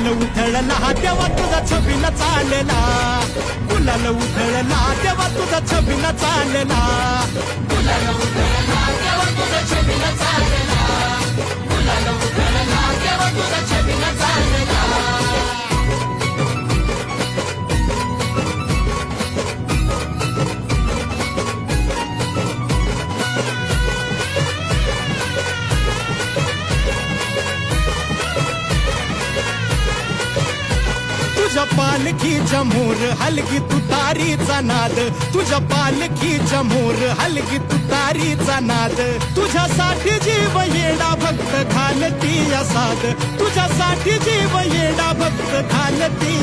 गुलाल उधळला तेव्हा तुझा छबिना चालला, गुलाल उधळला तेव्हा तुझा छबिना चालला, गुलाल उधळला तेव्हा तुझा छबिना चालला, गुलाल उधळला तेव्हा तुझा छबिना चालला. तुझ्या पालखीच्या मोर हलगी तुतारीचा नाद, तुझ्या पालखीच्या मोर हलगी तुतारीचा नाद, तुझ्यासाठी जीव येडा भक्त घालती या साद, तुझ्यासाठी जीव येडा भक्त घालती